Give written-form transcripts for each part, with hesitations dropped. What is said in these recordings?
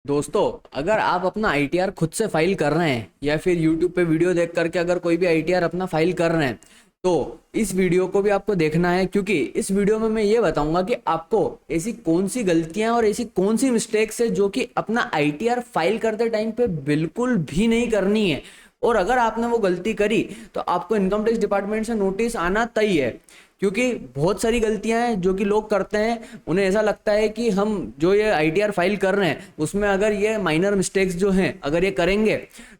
दोस्तों, अगर आप अपना आईटीआर खुद से फाइल कर रहे हैं या फिर यूट्यूब पे वीडियो देख करके अगर कोई भी आईटीआर अपना फाइल कर रहे हैं तो इस वीडियो को भी आपको देखना है, क्योंकि इस वीडियो में मैं ये बताऊंगा कि आपको ऐसी कौन सी गलतियां और ऐसी कौन सी मिस्टेक्स है जो कि अपना आईटीआर फाइल करते टाइम पे बिल्कुल भी नहीं करनी है। और अगर आपने वो गलती करी तो आपको इनकम टैक्स डिपार्टमेंट से नोटिस आना तय है, क्योंकि बहुत सारी गलतियां हैं जो कि लोग करते हैं। उन्हें ऐसा लगता है कि हम जो ये आईटीआर फाइल कर रहे हैं उसमें अगर ये माइनर मिस्टेक्स जो हैं अगर ये करेंगे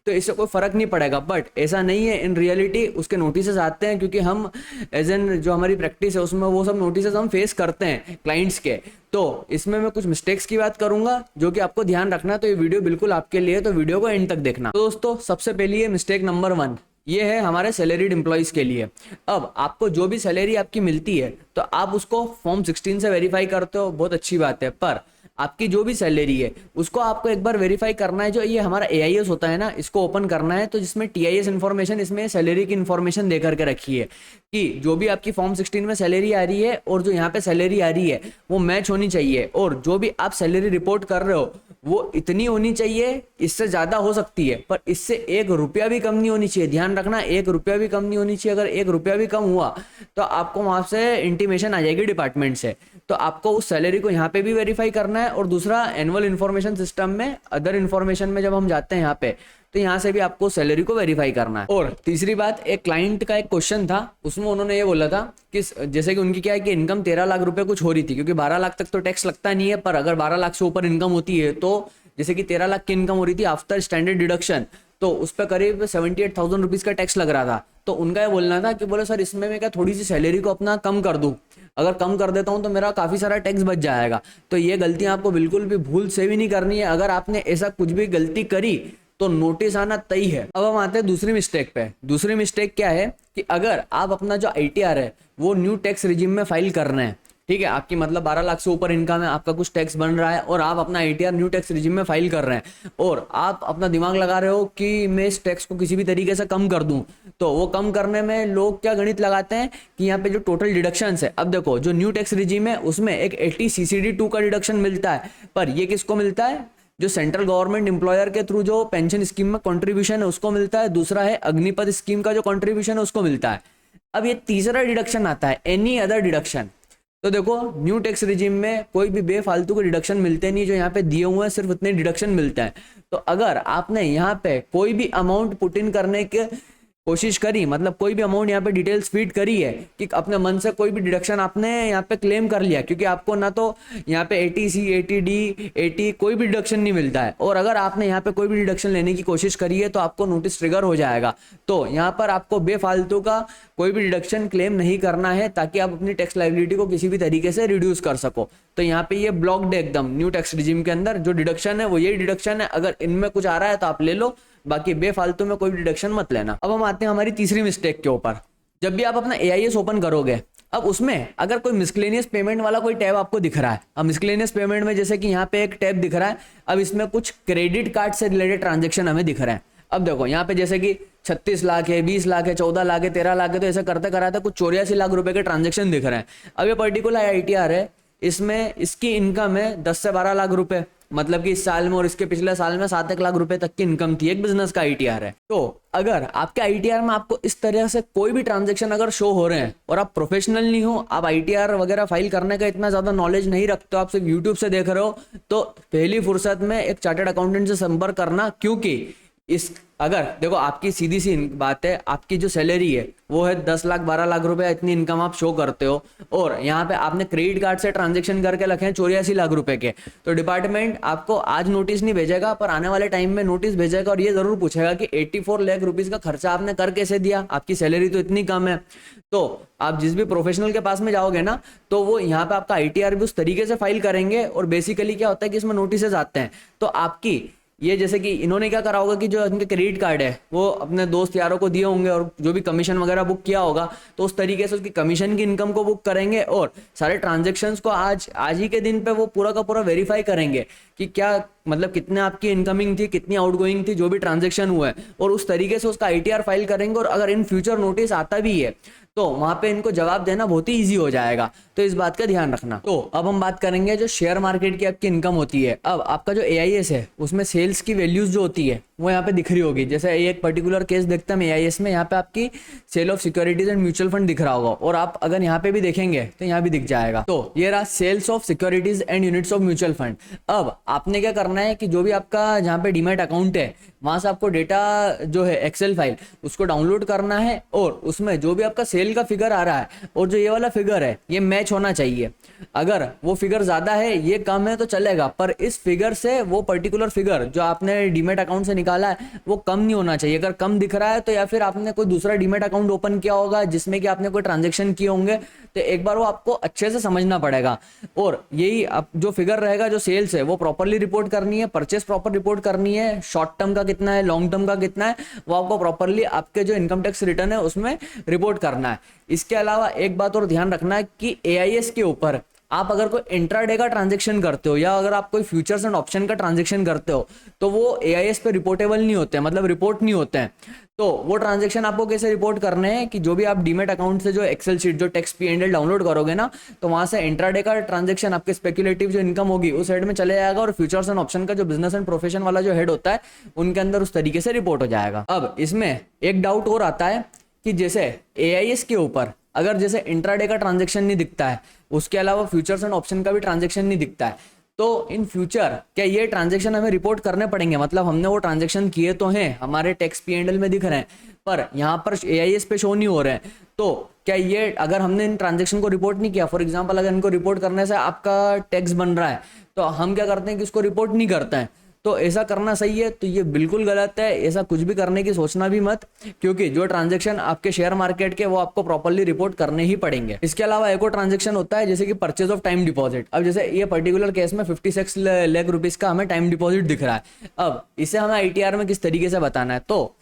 तो इससे कोई फर्क नहीं पड़ेगा, बट ऐसा नहीं है। इन रियलिटी उसके नोटिसेस आते हैं, क्योंकि हम एज एन जो हमारी प्रैक्टिस है उसमें वो सब नोटिसेस हम फेस करते हैं क्लाइंट्स के। तो इसमें मैं कुछ मिस्टेक्स की बात करूंगा जो कि आपको ध्यान रखना है, तो ये वीडियो बिल्कुल आपके लिए, तो वीडियो को एंड तक देखना। तो दोस्तों, सबसे पहली है मिस्टेक नंबर 1, ये है हमारे सैलरीड एम्प्लॉयज के लिए। अब आपको जो भी सैलरी आपकी मिलती है तो आप उसको फॉर्म 16 से वेरीफाई करते हो, बहुत अच्छी बात है, पर आपकी जो भी सैलरी है उसको आपको एक बार वेरीफाई करना है। जो ये हमारा एआईएस होता है ना, इसको ओपन करना है, तो जिसमें टीआईएस इन्फॉर्मेशन, इसमें सैलरी की इन्फॉर्मेशन दे करके रखी है कि जो भी आपकी फॉर्म 16 में सैलरी आ रही है और जो यहाँ पे सैलरी आ रही है वो मैच होनी चाहिए। और जो भी आप सैलरी रिपोर्ट कर रहे हो वो इतनी होनी चाहिए, इससे ज्यादा हो सकती है पर इससे 1 रुपया भी कम नहीं होनी चाहिए। ध्यान रखना, 1 रुपया भी कम नहीं होनी चाहिए। अगर 1 रुपया भी कम हुआ तो आपको वहां से इंटीमेशन आ जाएगी डिपार्टमेंट से। तो आपको उस सैलरी को यहाँ पे भी वेरीफाई करना है। और दूसरा, एनुअल इन्फॉर्मेशन सिस्टम में अदर इन्फॉर्मेशन में जब हम जाते हैं यहाँ पे, तो यहाँ से भी आपको सैलरी को वेरीफाई करना है। और तीसरी बात, एक क्लाइंट का एक क्वेश्चन था, उसमें उन्होंने ये बोला था कि जैसे कि उनकी क्या है कि इनकम 13 लाख रुपए कुछ हो रही थी, क्योंकि 12 लाख तक तो टैक्स लगता नहीं है, पर अगर 12 लाख से ऊपर इनकम होती है तो जैसे कि 13 लाख की इनकम हो रही थी आफ्टर स्टैंडर्ड डिडक्शन, तो उस पर करीब 78,000 रुपीज का टैक्स लग रहा था। तो उनका ये बोलना था कि बोले सर, इसमें मैं क्या थोड़ी सी सैलरी को अपना कम कर दूं, अगर कम कर देता हूं तो मेरा काफी सारा टैक्स बच जाएगा। तो ये गलतियां आपको बिल्कुल भी भूल से भी नहीं करनी है। अगर आपने ऐसा कुछ भी गलती करी तो नोटिस आना तय है। अब हम आते हैं दूसरी मिस्टेक पे। दूसरी मिस्टेक क्या है कि अगर आप अपना जो आईटीआर है वो न्यू टैक्स रिजिम में फाइल कर रहे हैं, ठीक है, आपकी मतलब 12 लाख से ऊपर इनकम है, आपका कुछ टैक्स बन रहा है और आप अपना आईटीआर न्यू टैक्स रिजिम में फाइल कर रहे हैं और आप अपना दिमाग लगा रहे हो कि मैं इस टैक्स को किसी भी तरीके से कम कर दूं, तो वो कम करने में लोग क्या गणित लगाते हैं कि यहाँ पे जो टोटल डिडक्शंस है, अब देखो जो न्यू टैक्स रिजिम है उसमें एक 80 CCD2 का डिडक्शन मिलता है, पर ये किसको मिलता है? जो सेंट्रल गवर्नमेंट एम्प्लॉयर के थ्रू जो पेंशन स्कीम में कंट्रीब्यूशन है उसको मिलता है। दूसरा है अग्निपथ स्कीम का जो कंट्रीब्यूशन है उसको मिलता है। अब ये तीसरा डिडक्शन आता है एनी अदर डिडक्शन। तो देखो, न्यू टैक्स रिजिम में कोई भी बेफालतू के डिडक्शन मिलते नहीं, जो यहाँ पे दिए हुए हैं सिर्फ उतने डिडक्शन मिलते हैं। तो अगर आपने यहाँ पे कोई भी अमाउंट पुट इन करने के कोशिश करी, मतलब कोई भी अमाउंट यहाँ पे डिटेल्स फीड करी है कि अपने मन से कोई भी डिडक्शन आपने यहाँ पे क्लेम कर लिया, क्योंकि आपको ना तो यहाँ पे 80C 80D 80 कोई भी डिडक्शन नहीं मिलता है, और अगर आपने यहाँ पे कोई भी डिडक्शन लेने की कोशिश करी है तो आपको नोटिस ट्रिगर हो जाएगा। तो यहाँ पर आपको बेफालतू का कोई भी डिडक्शन क्लेम नहीं करना है, ताकि आप अपनी टैक्स लायबिलिटी को किसी भी तरीके से रिड्यूस कर सको। तो यहाँ पे ये ब्लॉक्ड है एकदम। न्यू टैक्स रिजिम के अंदर जो डिडक्शन है वो यही डिडक्शन है, अगर इनमें कुछ आ रहा है तो आप ले लो, बाकी बेफालतू में कोई भी डिडक्शन मत लेना। अब हम आते हैं हमारी तीसरी मिस्टेक के ऊपर। जब भी आप अपना एआईएस ओपन करोगे, अब उसमें अगर कोई मिसलेनियस पेमेंट वाला कोई टैब आपको दिख रहा है, अब मिसलेनियस पेमेंट में जैसे कि यहाँ पे एक टैब दिख रहा है, अब इसमें कुछ क्रेडिट कार्ड से रिलेटेड ट्रांजेक्शन हमें दिख रहे हैं। अब देखो यहाँ पे जैसे कि 36 लाख है, 20 लाख है, 14 लाख है, 13 लाख है, तो ऐसा करते कराते कुछ 84 लाख रुपए के ट्रांजेक्शन दिख रहे हैं। अब ये पर्टिकुलर आईटीआर है, इसमें इसकी इनकम है 10 से 12 लाख रुपए, मतलब कि इस साल में और इसके पिछले साल में 7 लाख रुपए तक की इनकम थी। एक बिजनेस का आईटीआर है। तो अगर आपके आईटीआर में आपको इस तरह से कोई भी ट्रांजैक्शन अगर शो हो रहे हैं और आप प्रोफेशनल नहीं हो, आप आईटीआर वगैरह फाइल करने का इतना ज्यादा नॉलेज नहीं रखते हो, आप सिर्फ यूट्यूब से देख रहे हो, तो पहली फुर्सत में एक चार्टर्ड अकाउंटेंट से संपर्क करना। क्योंकि इस अगर देखो, आपकी सीधी सी बात है, आपकी जो सैलरी है वो है 10 लाख 12 लाख रुपए, इतनी इनकम आप शो करते हो, और यहाँ पे आपने क्रेडिट कार्ड से ट्रांजैक्शन करके रखे हैं 84 लाख रुपए के, तो डिपार्टमेंट आपको आज नोटिस नहीं भेजेगा पर आने वाले टाइम में नोटिस भेजेगा और ये जरूर पूछेगा कि 84 लाख रुपीज का खर्चा आपने कर कैसे दिया, आपकी सैलरी तो इतनी कम है। तो आप जिस भी प्रोफेशनल के पास में जाओगे ना, तो वो यहाँ पे आपका आईटीआर भी उस तरीके से फाइल करेंगे। और बेसिकली क्या होता है कि इसमें नोटिस आते हैं, तो आपकी ये जैसे कि इन्होंने क्या करा होगा कि जो इनके क्रेडिट कार्ड है वो अपने दोस्त यारों को दिए होंगे और जो भी कमीशन वगैरह बुक किया होगा तो उस तरीके से उसकी कमीशन की इनकम को बुक करेंगे और सारे ट्रांजैक्शंस को आज ही के दिन पे वो पूरा का पूरा वेरीफाई करेंगे कि क्या मतलब कितने आपकी इनकमिंग थी, कितनी आउटगोइंग थी, जो भी ट्रांजेक्शन हुआ है, और उस तरीके से उसका आईटीआर फाइल करेंगे। और अगर इन फ्यूचर नोटिस आता भी है तो वहां पे इनको जवाब देना बहुत ही इजी हो जाएगा। तो इस बात का ध्यान रखना। तो अब हम बात करेंगे जो शेयर मार्केट की आपकी इनकम होती है। अब आपका जो एआईएस है उसमें सेल्स की वैल्यूज जो होती है वो यहाँ पे दिख रही होगी। जैसे एक पर्टिकुलर केस देखते हैं एआईएस में, यहाँ पे आपकी sale of securities and mutual fund दिख रहा होगा, और आप अगर यहाँ पे भी देखेंगे तो यहाँ भी दिख जाएगा। तो ये रहा sales of securities and units of mutual fund. अब आपने क्या करना है कि जो भी आपका जहाँ पे डीमैट अकाउंट है वहां से आपको डेटा जो है एक्सेल फाइल उसको डाउनलोड करना है, और उसमें जो भी आपका सेल का फिगर आ रहा है और जो ये वाला फिगर है ये मैच होना चाहिए। अगर वो फिगर ज्यादा है, ये कम है तो चलेगा, पर इस फिगर से वो पर्टिकुलर फिगर जो आपने डीमैट अकाउंट से निकाला है वो कम नहीं होना चाहिए। अगर कम दिख रहा है तो या फिर आपने कोई दूसरा डीमैट अकाउंट ओपन किया होगा जिसमें कि आपने कोई ट्रांजेक्शन किए होंगे, तो एक बार वो आपको अच्छे से समझना पड़ेगा। और यही जो फिगर रहेगा, जो सेल्स है वो प्रॉपरली रिपोर्ट करनी है, परचेस प्रॉपर रिपोर्ट करनी है, शॉर्ट टर्म का कितना है, लॉन्ग टर्म का कितना है, वो आपको प्रॉपरली आपके जो इनकम टैक्स रिटर्न है उसमें रिपोर्ट करना है। इसके अलावा एक बात और ध्यान रखना है कि एआईएस के ऊपर आप अगर कोई इंट्राडे का ट्रांजेक्शन करते हो या अगर आप कोई फ्यूचर्स एंड ऑप्शन का ट्रांजेक्शन करते हो तो वो एआईएस पे रिपोर्टेबल नहीं होते हैं, मतलब रिपोर्ट नहीं होते हैं। तो वो ट्रांजेक्शन आपको कैसे रिपोर्ट करने हैं कि जो भी आप डीमैट अकाउंट से जो एक्सेल शीट जो टैक्स P&L डाउनलोड करोगे ना, तो वहां से इंट्राडे का ट्रांजेक्शन आपके स्पेक्युलेटिव जो इनकम होगी उस हेड में चले जाएगा, और फ्यूचर्स एंड ऑप्शन का जो बिजनेस एंड प्रोफेशन वाला जो हेड होता है उनके अंदर उस तरीके से रिपोर्ट हो जाएगा। अब इसमें एक डाउट और आता है कि जैसे एआईएस के ऊपर अगर जैसे इंट्राडे का ट्रांजेक्शन नहीं दिखता है, उसके अलावा फ्यूचर्स एंड ऑप्शन का भी ट्रांजेक्शन नहीं दिखता है, तो इन फ्यूचर क्या ये ट्रांजेक्शन हमें रिपोर्ट करने पड़ेंगे? मतलब हमने वो ट्रांजेक्शन किए तो हैं, हमारे टैक्स P&L में दिख रहे हैं, पर यहाँ पर एआईएस पे शो नहीं हो रहे हैं, तो क्या ये अगर हमने इन ट्रांजेक्शन को रिपोर्ट नहीं किया, फॉर एग्जांपल अगर इनको रिपोर्ट करने से आपका टैक्स बन रहा है तो हम क्या करते हैं कि इसको रिपोर्ट नहीं करते हैं, तो ऐसा करना सही है? तो ये बिल्कुल गलत है। ऐसा कुछ भी करने की सोचना भी मत, क्योंकि जो ट्रांजेक्शन आपके शेयर मार्केट के वो आपको प्रॉपर्ली रिपोर्ट करने ही पड़ेंगे। इसके अलावा एक और ट्रांजेक्शन होता है जैसे कि परचेज ऑफ टाइम डिपॉजिट। अब जैसे ये पर्टिकुलर केस में 56 लाख रुपीज का हमें टाइम डिपॉजिट दिख रहा है। अब इसे हमें आईटीआर में किस तरीके से बताना है, तो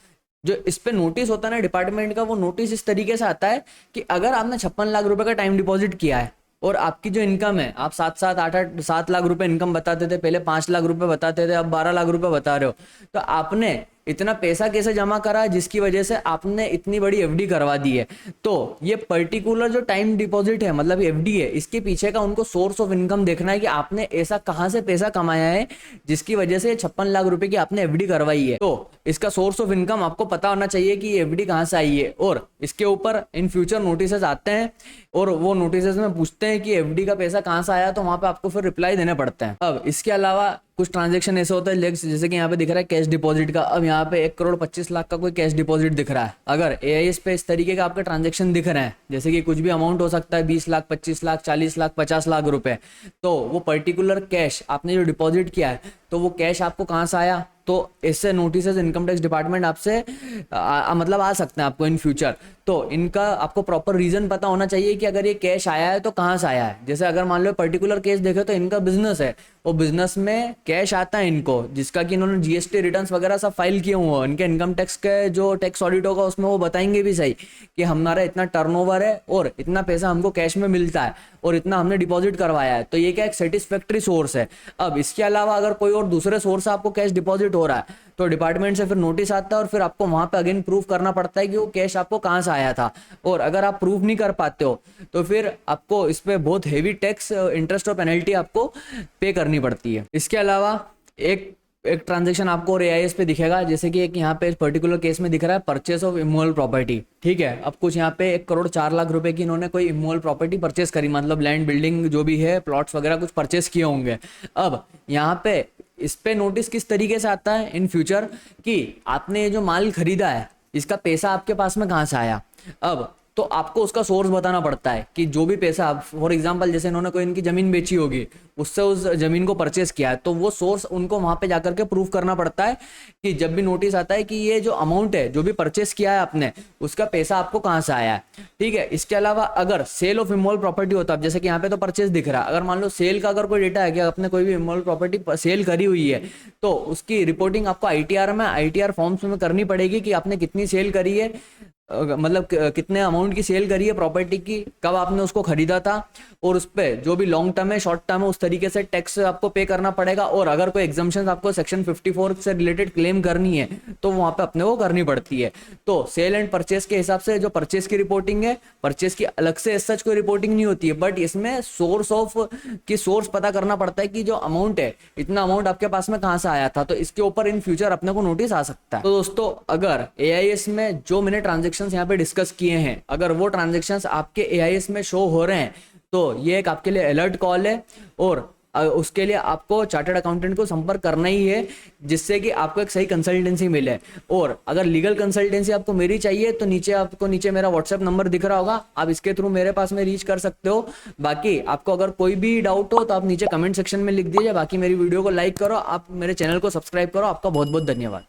जो इस पे नोटिस होता है ना डिपार्टमेंट का, वो नोटिस इस तरीके से आता है कि अगर आपने 56 लाख रुपए का टाइम डिपॉजिट किया है और आपकी जो इनकम है, आप 7 लाख रुपए इनकम बताते थे, पहले 5 लाख रुपए बताते थे, अब 12 लाख रुपए बता रहे हो, तो आपने इतना पैसा कैसे जमा करा है जिसकी वजह से आपने इतनी बड़ी एफडी करवा दी है? तो ये पर्टिकुलर जो टाइम डिपॉजिट है, मतलब एफडी है, इसके पीछे का उनको सोर्स ऑफ इनकम देखना है कि आपने ऐसा कहां से पैसा कमाया है जिसकी वजह से 56 लाख रुपए की आपने एफडी करवाई है। तो इसका सोर्स ऑफ इनकम आपको पता होना चाहिए कि ये एफडी कहां से आई है, और इसके ऊपर इन फ्यूचर नोटिस आते हैं और वो नोटिस में पूछते हैं कि एफडी का पैसा कहां से आया, तो वहां पे आपको फिर रिप्लाई देने पड़ते हैं। अब इसके अलावा कुछ ट्रांजेक्शन ऐसे होता है जैसे कि यहाँ पे दिख रहा है कैश डिपॉजिट का। अब यहाँ पे 1,25,00,000 का कोई कैश डिपॉजिट दिख रहा है। अगर एआईएस पे इस तरीके का आपके ट्रांजेक्शन दिख रहे हैं, जैसे कि कुछ भी अमाउंट हो सकता है, 20 लाख, 25 लाख, 40 लाख, 50 लाख रुपए, तो वो पर्टिकुलर कैश आपने जो डिपॉजिट किया है तो वो कैश आपको कहाँ से आया, तो इससे नोटिस इनकम टैक्स डिपार्टमेंट आपसे मतलब आ सकते हैं आपको इन फ्यूचर। तो इनका आपको प्रॉपर रीजन पता होना चाहिए कि अगर ये कैश आया है तो कहाँ से आया है। जैसे अगर मान लो पर्टिकुलर केस देखे तो इनका बिजनेस है, वो बिजनेस में कैश आता है इनको, जिसका कि इन्होंने जीएसटी रिटर्न्स वगैरह सब फाइल किए हुए हैं। इनके इनकम टैक्स के जो टैक्स ऑडिट होगा उसमें वो बताएंगे भी सही कि हमारा इतना टर्नओवर है और इतना पैसा हमको कैश में मिलता है और इतना हमने डिपॉजिट करवाया है, तो ये क्या एक सेटिस्फैक्ट्री सोर्स है। अब इसके अलावा अगर कोई और दूसरे सोर्स से आपको कैश डिपॉजिट हो रहा है तो डिपार्टमेंट से फिर नोटिस आता है और फिर आपको वहां पे अगेन प्रूफ करना पड़ता है कि वो कैश आपको कहां से आया था। और अगर आप प्रूफ नहीं कर पाते हो तो फिर आपको इस पे बहुत हेवी टैक्स, इंटरेस्ट और पेनल्टी आपको पे करनी पड़ती है। इसके अलावा एक ट्रांजेक्शन आपको और एआईएस पे दिखेगा, जैसे कि एक यहाँ पे पर्टिकुलर केस में दिख रहा है परचेस ऑफ इमूवेबल प्रॉपर्टी। ठीक है, अब कुछ यहाँ पे 1,04,00,000 रुपए की इन्होंने कोई इमूवेबल प्रॉपर्टी परचेस करी, मतलब लैंड, बिल्डिंग जो भी है, प्लॉट्स वगैरह कुछ परचेस किए होंगे। अब यहाँ पे इस पे नोटिस किस तरीके से आता है इन फ्यूचर कि आपने ये जो माल खरीदा है इसका पैसा आपके पास में कहाँ से आया। अब तो आपको उसका सोर्स बताना पड़ता है कि जो भी पैसा, फॉर एग्जांपल जैसे इन्होंने कोई इनकी जमीन बेची होगी, उससे उस जमीन को परचेस किया है, तो वो सोर्स उनको वहां पे जाकर के प्रूफ करना पड़ता है कि जब भी नोटिस आता है कि ये जो अमाउंट है जो भी परचेस किया है आपने, उसका पैसा आपको कहाँ से आया है। ठीक है, इसके अलावा अगर सेल ऑफ इमूवेबल प्रॉपर्टी होता है, जैसे कि यहाँ पे तो परचेस दिख रहा है, अगर मान लो सेल का अगर कोई डेटा है कि आपने कोई भी इमूवेबल प्रॉपर्टी सेल करी हुई है तो उसकी रिपोर्टिंग आपको आईटीआर फॉर्म्स में करनी पड़ेगी कि आपने कितनी सेल करी है, मतलब कितने अमाउंट की सेल करी है प्रॉपर्टी की, कब आपने उसको खरीदा था, और उस पर जो भी लॉन्ग टर्म है शॉर्ट टर्म है उस तरीके से टैक्स आपको पे करना पड़ेगा। और अगर कोई एग्जाम्पशन आपको सेक्शन 54 से रिलेटेड क्लेम करनी है तो वहां पे अपने को करनी पड़ती है। तो सेल एंड परचेस के हिसाब से जो परचेस की रिपोर्टिंग है, परचेस की अलग से सच कोई रिपोर्टिंग नहीं होती है, बट इसमें सोर्स पता करना पड़ता है कि जो अमाउंट है, इतना अमाउंट आपके पास में कहां से आया था, तो इसके ऊपर इन फ्यूचर अपने को नोटिस आ सकता है। तो दोस्तों अगर एआईएस में जो मैंने ट्रांजेक्शन यहाँ पे डिस्कस किए हैं, अगर वो ट्रांजेक्शन आपके एआईएस में शो हो रहे हैं तो ये एक आपके लिए अलर्ट कॉल है, और उसके लिए आपको चार्टर्ड अकाउंटेंट को संपर्क करना ही है, जिससे कि आपको एक सही कंसल्टेंसी मिले। और अगर लीगल कंसल्टेंसी आपको मेरी चाहिए तो नीचे मेरा व्हाट्सएप नंबर दिख रहा होगा, आप इसके थ्रू मेरे पास में रीच कर सकते हो। बाकी आपको अगर कोई भी डाउट हो तो आप नीचे कमेंट सेक्शन में लिख दीजिए। बाकी मेरी वीडियो को लाइक करो, आप मेरे चैनल को सब्सक्राइब करो। आपका बहुत बहुत धन्यवाद।